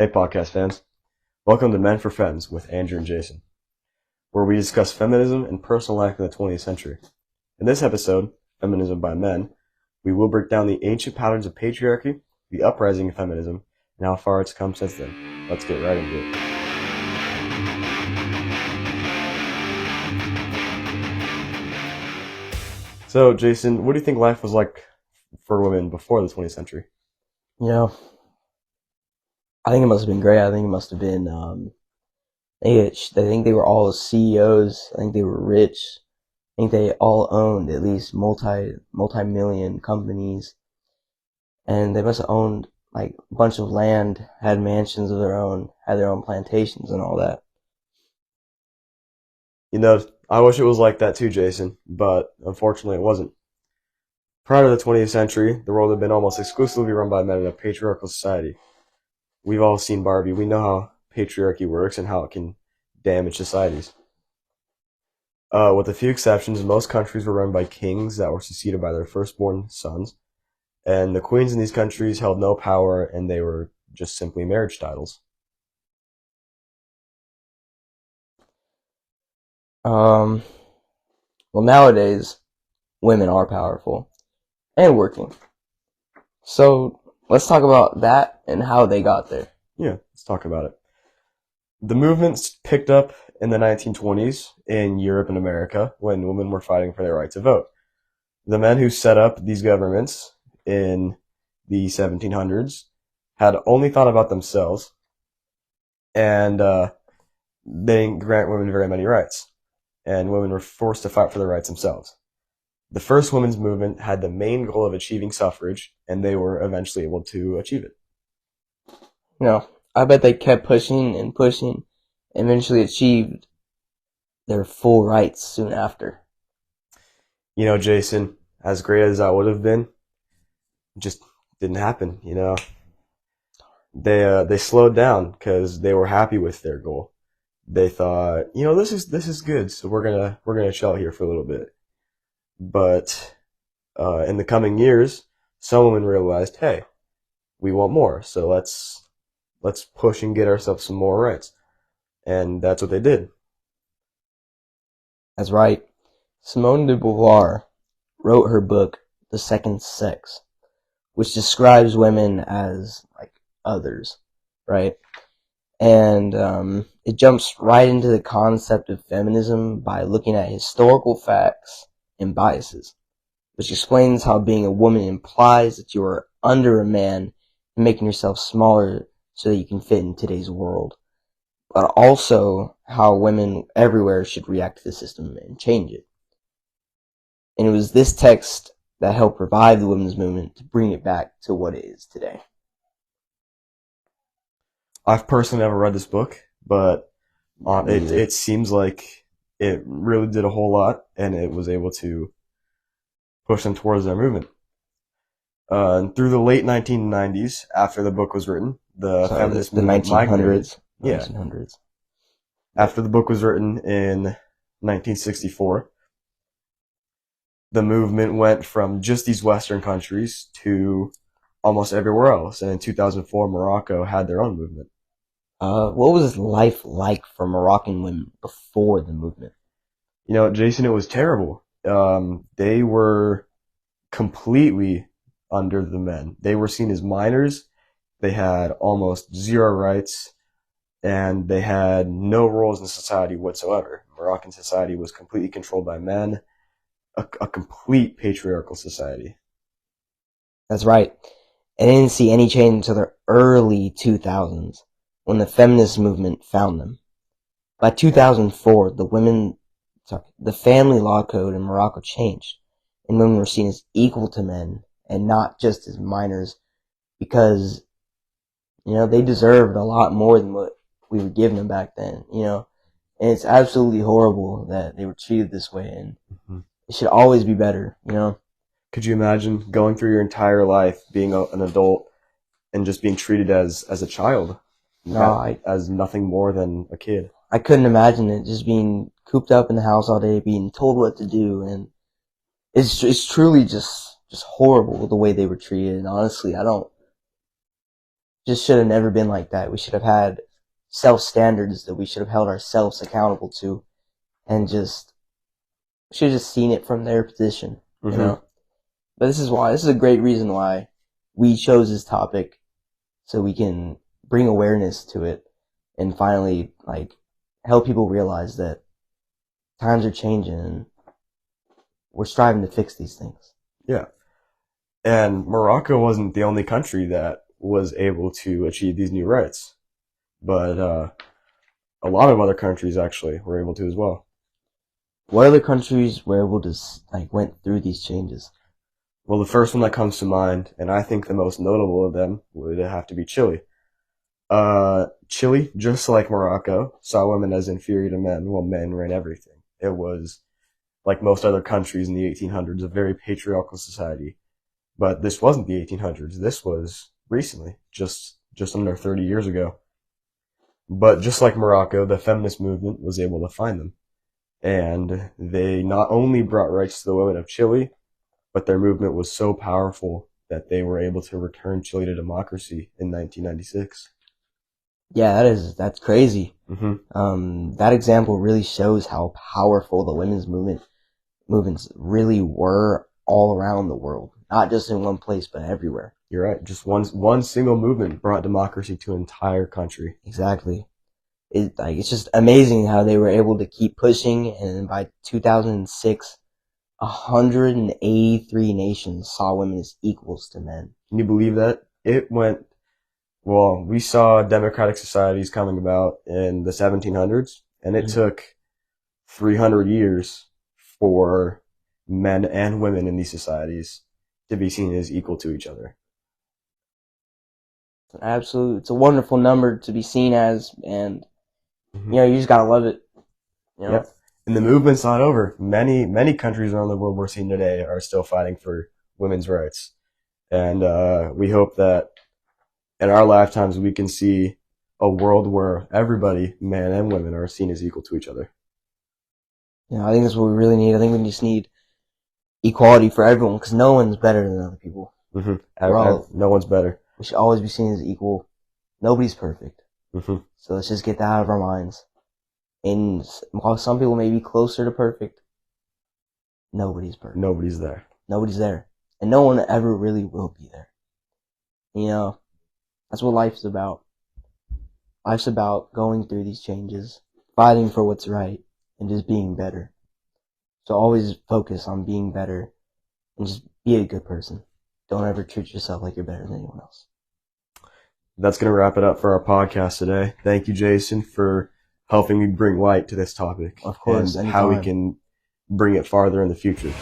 Hey podcast fans, welcome to Men for Fems with Andrew and Jason, where we discuss feminism and personal life in the 20th century. In this episode, Feminism by Men, we will break down the ancient patterns of patriarchy, the uprising of feminism, and how far it's come since then. Let's get right into it. So, Jason, what do you think life was like for women before the 20th century? I think it must have been great. I think it must have been, I think they were all CEOs. I think they were rich. I think they all owned at least multi-million companies. And they must have owned like a bunch of land, had mansions of their own, had their own plantations and all that. I wish it was like that too, Jason, but unfortunately it wasn't. Prior to the 20th century, the world had been almost exclusively run by men in a patriarchal society. We've all seen Barbie. We know how patriarchy works and how it can damage societies. With a few exceptions, most countries were run by kings that were succeeded by their firstborn sons, and the queens in these countries held no power, and they were just simply marriage titles. Well, nowadays, women are powerful and working. So let's talk about that and how they got there. Yeah, let's talk about it. The movements picked up in the 1920s in Europe and America when women were fighting for their right to vote. The men who set up these governments in the 1700s had only thought about themselves, and they didn't grant women very many rights, and women were forced to fight for their rights themselves. The first women's movement had the main goal of achieving suffrage, and they were eventually able to achieve it. I bet they kept pushing and pushing, and eventually achieved their full rights soon after. Jason, as great as that would have been, it just didn't happen. They slowed down because they were happy with their goal. They thought, this is good, so we're gonna chill here for a little bit. But in the coming years, some women realized, hey, we want more, so let's push and get ourselves some more rights. And that's what they did. That's right. Simone de Beauvoir wrote her book, The Second Sex, which describes women as like others, right? And it jumps right into the concept of feminism by looking at historical facts and biases, which explains how being a woman implies that you are under a man and making yourself smaller so that you can fit in today's world, but also how women everywhere should react to the system and change it. And it was this text that helped revive the women's movement to bring it back to what it is today. I've personally never read this book, but it seems like it really did a whole lot, and it was able to push them towards their movement. Through the late 1990s, after the book was written, the feminist movement 1900s. Yeah. 1900s. After the book was written in 1964, the movement went from just these Western countries to almost everywhere else. And in 2004, Morocco had their own movement. What was life like for Moroccan women before the movement? Jason, it was terrible. They were completely under the men. They were seen as minors. They had almost zero rights, and they had no roles in society whatsoever. Moroccan society was completely controlled by men, a complete patriarchal society. That's right. And they didn't see any change until the early 2000s, when the feminist movement found them. By 2004, the family law code in Morocco changed, and women were seen as equal to men and not just as minors, because they deserved a lot more than what we were giving them back then. And it's absolutely horrible that they were treated this way, and it should always be better. Could you imagine going through your entire life being an adult and just being treated as a child? As nothing more than a kid. I couldn't imagine it, just being cooped up in the house all day, being told what to do, and it's truly just horrible the way they were treated. And honestly, just should have never been like that. We should have had self-standards that we should have held ourselves accountable to, and just should have just seen it from their position, you know? But this is a great reason why we chose this topic, so we can bring awareness to it and finally, like, help people realize that times are changing and we're striving to fix these things. Yeah. And Morocco wasn't the only country that was able to achieve these new rights, but a lot of other countries actually were able to as well. What other countries were able to, like, went through these changes? Well, the first one that comes to mind, and I think the most notable of them, would have to be Chile. Chile, just like Morocco, saw women as inferior to men, while men ran everything. It was, like most other countries in the 1800s, a very patriarchal society. But this wasn't the 1800s. This was recently, just under 30 years ago. But just like Morocco, the feminist movement was able to find them. And they not only brought rights to the women of Chile, but their movement was so powerful that they were able to return Chile to democracy in 1996. Yeah, that's crazy. Mm-hmm. That example really shows how powerful the women's movements really were all around the world, not just in one place, but everywhere. You're right. Just one single movement brought democracy to an entire country. Exactly. It's just amazing how they were able to keep pushing, and by 2006, 183 nations saw women as equals to men. Can you believe that? Well, we saw democratic societies coming about in the 1700s, and it took 300 years for men and women in these societies to be seen as equal to each other. It's a wonderful number to be seen as, and you just gotta love it. Yep. And the movement's not over. Many countries around the world we're seeing today are still fighting for women's rights, and we hope that in our lifetimes we can see a world where everybody, men and women, are seen as equal to each other. I think that's what we really need. I think we just need equality for everyone, because no one's better than other people. No one's better. We should always be seen as equal. Nobody's perfect. So let's just get that out of our minds. And while some people may be closer to perfect, nobody's perfect. Nobody's there. Nobody's there. And no one ever really will be there. That's what life's about. Life's about going through these changes, fighting for what's right, and just being better. So always focus on being better, and just be a good person. Don't ever treat yourself like you're better than anyone else. That's going to wrap it up for our podcast today. Thank you, Jason, for helping me bring light to this topic. Of course, and how we can bring it farther in the future.